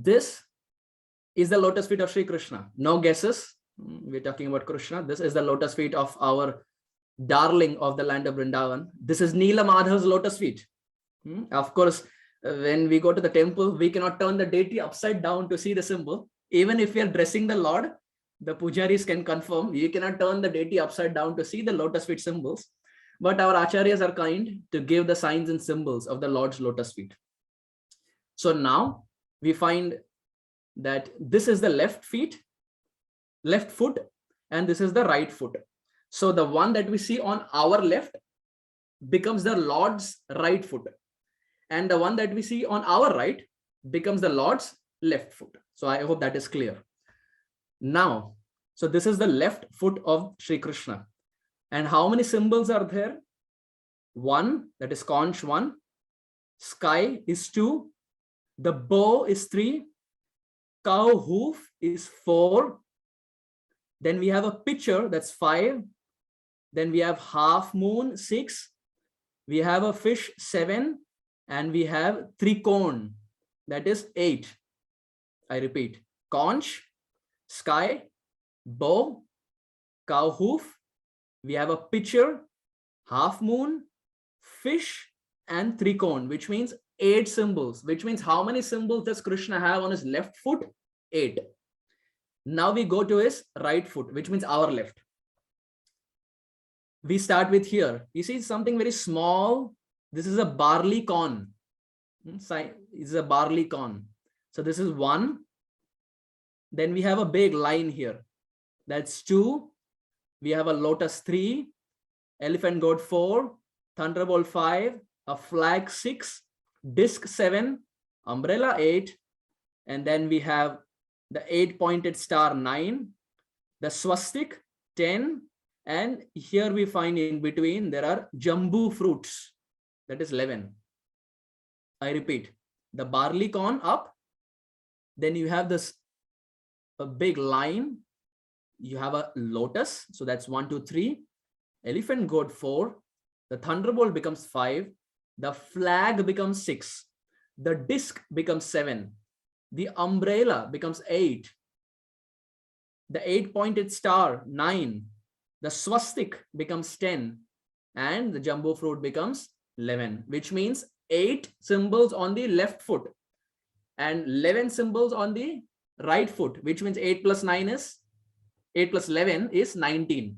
This is the lotus feet of Sri Krishna. No guesses. We're talking about Krishna. This is the lotus feet of our darling of the land of Vrindavan. This is Neela Madhav's lotus feet. Of course, when we go to the temple, we cannot turn the deity upside down to see the symbol. Even if we are dressing the Lord, the pujaris can confirm, you cannot turn the deity upside down to see the lotus feet symbols. But our acharyas are kind to give the signs and symbols of the Lord's lotus feet. So now we find that this is the left foot, and this is the right foot. So the one that we see on our left becomes the Lord's right foot, and the one that we see on our right becomes the Lord's left foot. So I hope that is clear. Now, so this is the left foot of Sri Krishna. And how many symbols are there? 1, that is conch 1. Sky is 2. The bow is 3. Cow hoof is 4. Then we have a pitcher, that's 5. Then we have half moon, 6. We have a fish, 7. And we have tricone, that is 8. I repeat, conch, sky, bow, cow hoof. We have a pitcher, half moon, fish, and tricone, which means 8 symbols. Which means how many symbols does Krishna have on his left foot? 8. Now we go to his right foot, which means our left. We start with here. You see something very small. This is a barley corn. This is a barley corn. So this is 1. Then we have a big line here. That's 2. We have a lotus 3, elephant goat 4, thunderbolt 5, a flag 6, disc 7, umbrella 8, and then we have the 8-pointed star 9, the swastik 10, and here we find in between there are jambu fruits, that is 11. I repeat, the barley corn up, then you have this a big line, you have a lotus, so that's 1, 2, 3, elephant goat 4, the thunderbolt becomes 5, the flag becomes 6, the disc becomes 7, the umbrella becomes 8, the 8-pointed star 9, the swastik becomes 10, and the jumbo fruit becomes 11, which means 8 symbols on the left foot and 11 symbols on the right foot, which means 8 plus 11 is 19.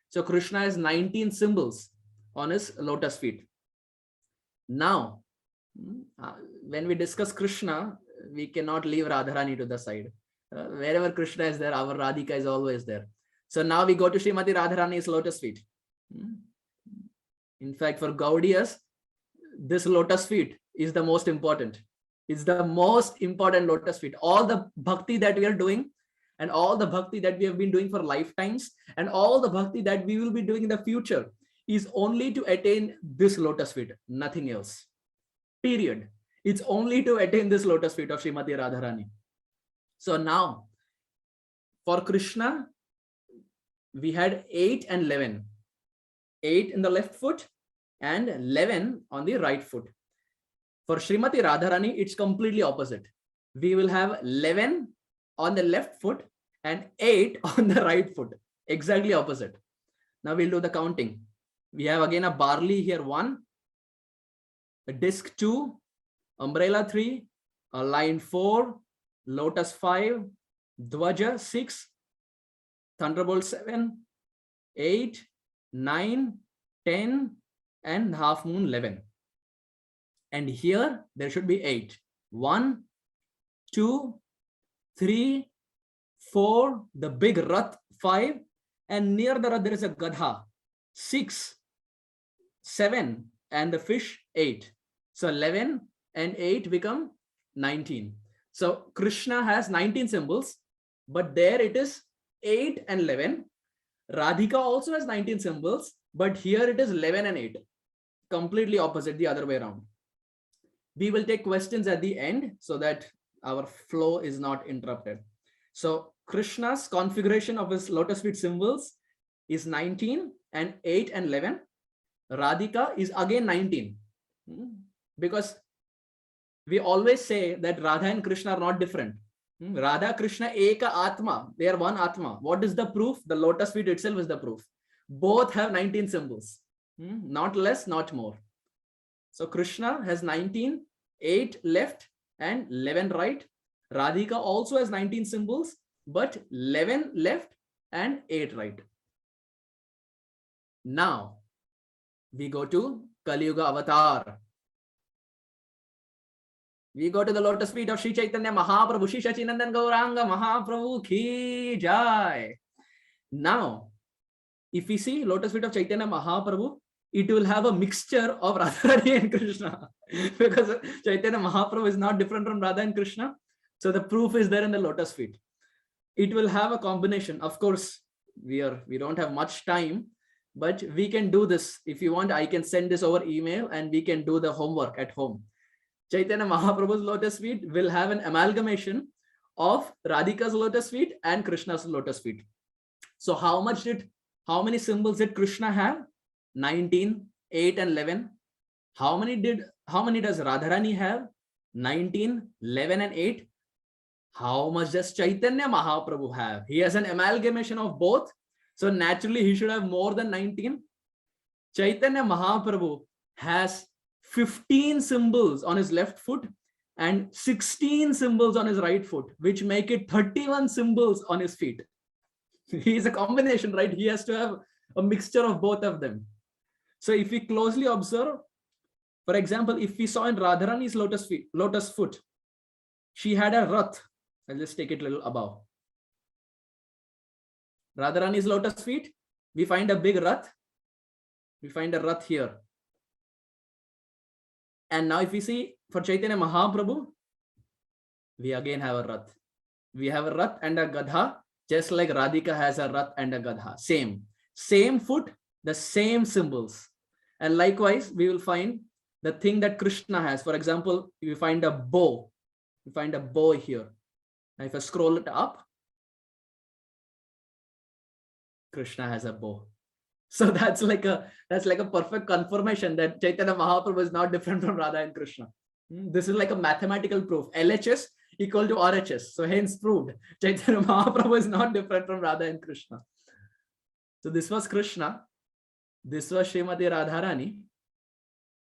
So Krishna has 19 symbols on his lotus feet. Now, when we discuss Krishna, we cannot leave Radharani to the side. Wherever Krishna is there, our Radhika is always there. So now we go to Srimati Radharani's lotus feet. In fact, for Gaudiyas, this lotus feet is the most important. It's the most important lotus feet. All the bhakti that we are doing, and all the bhakti that we have been doing for lifetimes, and all the bhakti that we will be doing in the future is only to attain this lotus feet, nothing else. Period. It's only to attain this lotus feet of Srimati Radharani. So now, for Krishna, we had 8 and 11. 8 in the left foot and 11 on the right foot. For Srimati Radharani, it's completely opposite. We will have 11 on the left foot and 8 on the right foot. Exactly opposite. Now we'll do the counting. We have again a barley here 1, a disc 2, umbrella 3, a line 4, lotus 5, dwaja 6, thunderbolt 7, 8, 9, 10, and half moon 11. And here there should be 8. 1, 2, 3, 4, the big Rath 5, and near the Rath there is a Gadha 6, 7, and the fish 8. So 11 and 8 become 19. So Krishna has 19 symbols, but there it is 8 and 11. Radhika also has 19 symbols, but here it is 11 and 8. Completely opposite, the other way around. We will take questions at the end so that our flow is not interrupted. So Krishna's configuration of his lotus feet symbols is 19 and 8 and 11. Radhika is again 19 because we always say that Radha and Krishna are not different. Radha, Krishna, Eka Atma. They are one Atma. What is the proof? The lotus feet itself is the proof. Both have 19 symbols. Not less, not more. So Krishna has 19, 8 left and 11 right. Radhika also has 19 symbols, but 11 left and 8 right. Now we go to Kali Yuga Avatar. We go to the lotus feet of Sri Chaitanya Mahaprabhu, Shri Sachinandan Gauranga Mahaprabhu Ki Jai. Now, if we see lotus feet of Chaitanya Mahaprabhu, it will have a mixture of Radharani and Krishna because Chaitanya Mahaprabhu is not different from Radha and Krishna. So the proof is there in the lotus feet. It will have a combination. Of course, we don't have much time, but we can do this. If you want, I can send this over email and we can do the homework at home. Chaitanya Mahaprabhu's lotus feet will have an amalgamation of Radhika's lotus feet and Krishna's lotus feet. So how many symbols did Krishna have? 19, 8 and 11. How many does Radharani have? 19, 11 and 8. How much does Chaitanya Mahaprabhu have? He has an amalgamation of both. So naturally he should have more than 19. Chaitanya Mahaprabhu has 15 symbols on his left foot and 16 symbols on his right foot, which make it 31 symbols on his feet. He is a combination, right? He has to have a mixture of both of them. So if we closely observe, for example, if we saw in Radharani's lotus foot, she had a rath. I'll just take it a little above. Radharani's lotus feet, we find a big rath. We find a rath here. And now if we see for Chaitanya Mahaprabhu, we again have a rath. We have a rath and a gadha, just like Radhika has a rath and a gadha. Same foot, the same symbols. And likewise, we will find the thing that Krishna has. For example, we find a bow. We find a bow here. Now if I scroll it up, Krishna has a bow. So that's like a perfect confirmation that Chaitanya Mahaprabhu is not different from Radha and Krishna. This is like a mathematical proof. LHS equal to RHS. So hence proved Chaitanya Mahaprabhu is not different from Radha and Krishna. So this was Krishna. This was Srimati Radharani.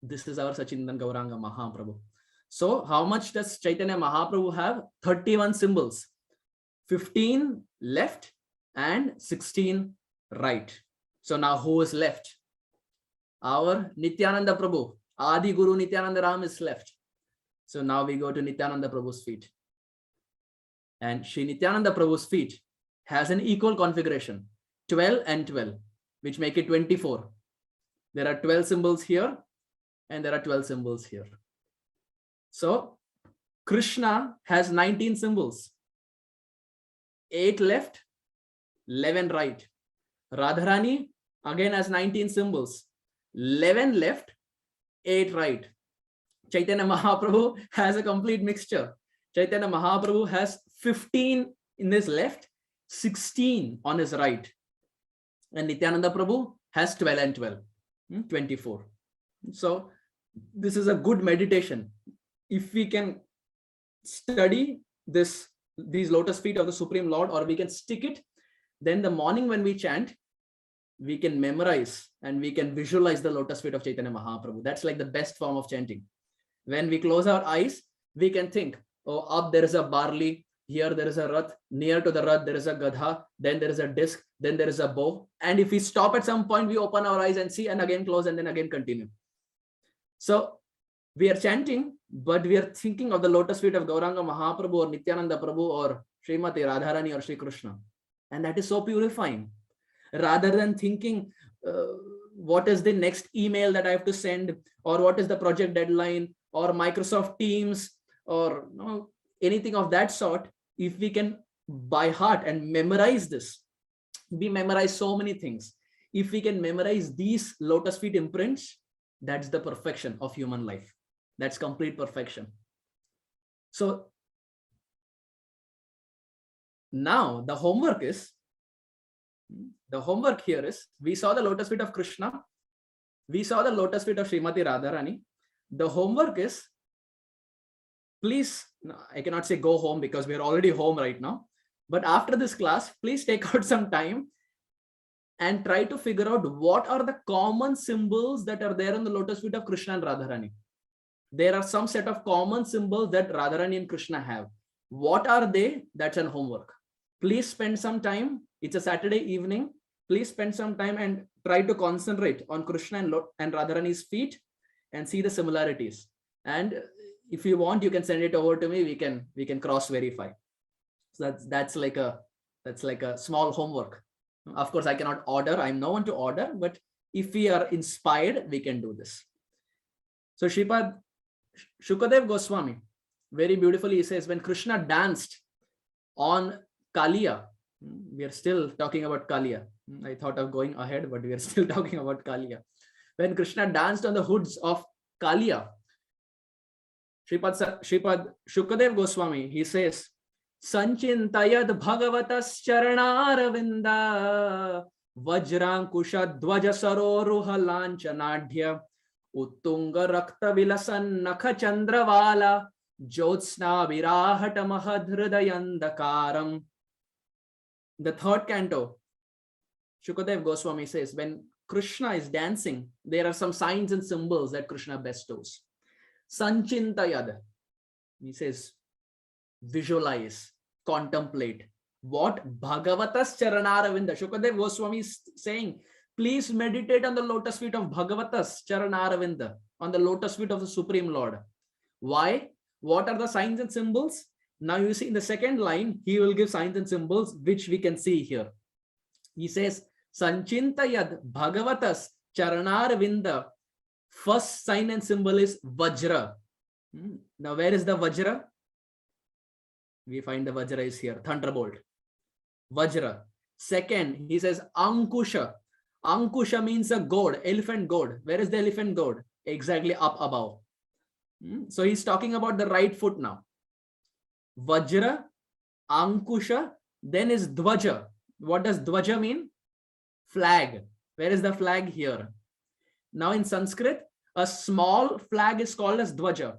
This is our Sachinandan Gauranga Mahaprabhu. So how much does Chaitanya Mahaprabhu have? 31 symbols. 15 left and 16 right. So now who is left? Our Nityananda Prabhu. Adi Guru Nityananda Ram is left. So now we go to Nityananda Prabhu's feet. And Shri Nityananda Prabhu's feet has an equal configuration. 12 and 12, which make it 24. There are 12 symbols here and there are 12 symbols here. So Krishna has 19 symbols. 8 left, 11 right. Radharani again has 19 symbols. 11 left, 8 right. Chaitanya Mahaprabhu has a complete mixture. Chaitanya Mahaprabhu has 15 in his left, 16 on his right. And Nityananda Prabhu has 12 and 12, 24. So this is a good meditation. If we can study these lotus feet of the Supreme Lord, or we can stick it, then the morning when we chant, we can memorize and we can visualize the lotus feet of Chaitanya Mahaprabhu. That's like the best form of chanting. When we close our eyes, we can think, oh, up there is a barley, here there is a rath, near to the rath there is a gadha, then there is a disc, then there is a bow. And if we stop at some point, we open our eyes and see, and again close, and then again continue. So we are chanting, but we are thinking of the lotus feet of Gauranga Mahaprabhu or Nityananda Prabhu or Srimati Radharani or Sri Krishna. And that is so purifying. Rather than thinking, what is the next email that I have to send, or what is the project deadline, or Microsoft Teams, or anything of that sort, if we can by heart and memorize this, we memorize so many things. If we can memorize these lotus feet imprints, that's the perfection of human life. That's complete perfection. So now the homework here is, we saw the lotus feet of Krishna, we saw the lotus feet of Srimati Radharani. The homework is please, I cannot say go home because we're already home right now. But after this class, please take out some time and try to figure out what are the common symbols that are there in the lotus feet of Krishna and Radharani. There are some set of common symbols that Radharani and Krishna have. What are they? That's an homework. Please spend some time. It's a Saturday evening. Please spend some time and try to concentrate on Krishna and Radharani's feet and see the similarities. And if you want, you can send it over to me. We can cross verify. So that's like a small homework. Of course, I cannot order. I'm no one to order, but if we are inspired, we can do this. So Shukadev Goswami very beautifully, he says, when Krishna danced on Kaliya, we are still talking about Kaliya. I thought of going ahead, but we are still talking about Kaliya. When Krishna danced on the hoods of Kaliya, Shripad Shukadev Goswami, he says, Sanchintayad Bhagavatas Charanaaravinda Vajrankusha Dvaja Saroruha Lanchanadhya Uttunga Rakta Vilasan Nakha Chandravala Jyotsna Virahata Mahadhridayandakaram. The third canto, Shukadev Goswami says, when Krishna is dancing, there are some signs and symbols that Krishna bestows. Sanchintayad, he says, visualize, contemplate. What? Bhagavatas Charanaravinda. Shukadev Goswami is saying, please meditate on the lotus feet of Bhagavatas Charanaravinda, on the lotus feet of the Supreme Lord. Why? What are the signs and symbols? Now you see in the second line, he will give signs and symbols, which we can see here. He says, Sanchintayad Bhagavatas Charanaravinda. First sign and symbol is Vajra. Now where is the Vajra? We find the Vajra is here, thunderbolt. Vajra. Second, he says Ankusha. Ankusha means a goad, elephant goad. Where is the elephant goad? Exactly up above. So he's talking about the right foot now. Vajra, Ankusha, then is Dvaja. What does Dvaja mean? Flag. Where is the flag? Here. Now in Sanskrit, a small flag is called as Dvaja.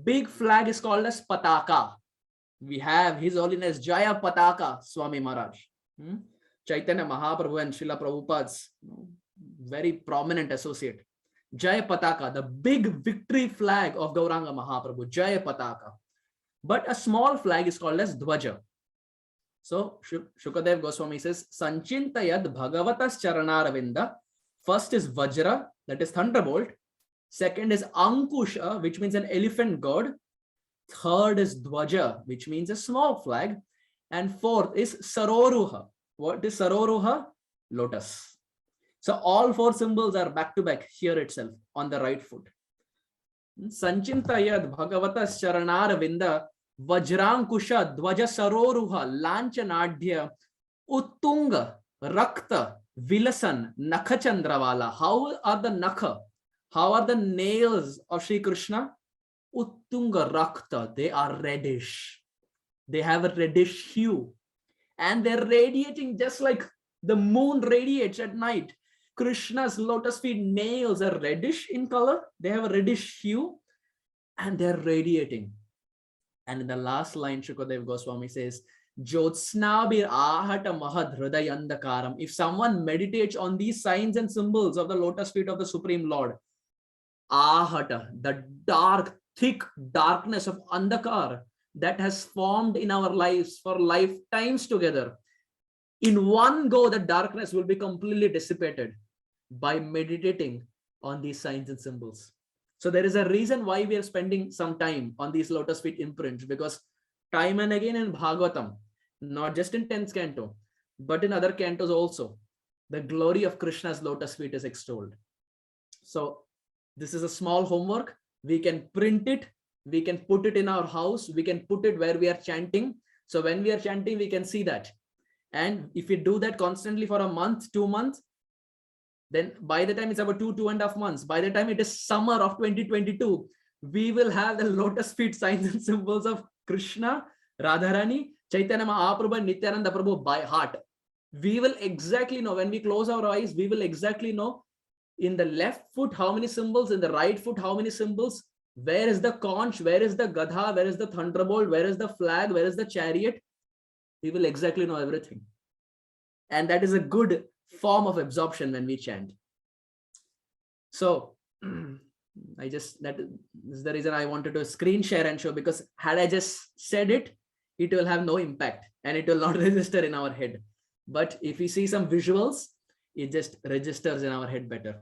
Big flag is called as Pataka. We have His Holiness Jaya Pataka Swami Maharaj. Chaitanya Mahaprabhu and Srila Prabhupada's very prominent associate. Jaya Pataka, the big victory flag of Gauranga Mahaprabhu, Jaya Pataka. But a small flag is called as Dvaja. So Shukadev Goswami says, Sanchintayad Bhagavatas Charanaravinda. First is Vajra, that is thunderbolt. Second is Ankusha, which means an elephant god. Third is Dvaja, which means a small flag. And fourth is Saroruha. What is Saroruha? Lotus. So all four symbols are back to back here itself on the right foot. Sanchintayad Bhagavatas Charanaravinda Vajrankusha Dvaja Saroruha Lanchanadhya Uttunga Rakta Vilasan Nakha Chandravala. How are the Nakha? How are the nails of Sri Krishna? Uttunga Rakta. They are reddish. They have a reddish hue. And they're radiating just like the moon radiates at night. Krishna's lotus feet nails are reddish in color. They have a reddish hue and they're radiating. And in the last line, Shukadev Goswami says, Jyotsnabir ahata mahadhridayandakaram. If someone meditates on these signs and symbols of the lotus feet of the Supreme Lord, ahata, the dark, thick darkness of andhakar that has formed in our lives for lifetimes together, in one go, the darkness will be completely dissipated by meditating on these signs and symbols. So there is a reason why we are spending some time on these lotus feet imprints, because time and again in Bhagavatam, not just in 10th canto, but in other cantos also, the glory of Krishna's lotus feet is extolled. So this is a small homework. We can print it. We can put it in our house. We can put it where we are chanting. So when we are chanting, we can see that. And if we do that constantly for a month, 2 months, then by the time it's about 2.5 months, by the time it is summer of 2022, we will have the lotus feet signs and symbols of Krishna, Radharani, Chaitanya Mahaprabhu, and Nityananda Prabhu by heart. We will exactly know, when we close our eyes, we will exactly know in the left foot how many symbols, in the right foot how many symbols, Where is the conch? Where is the gadha? Where is the thunderbolt? Where is the flag? Where is the chariot? We will exactly know everything. And that is a good form of absorption when we chant. So that is the reason I wanted to screen share and show, because had I just said it, it will have no impact and it will not register in our head. But if we see some visuals, it just registers in our head better.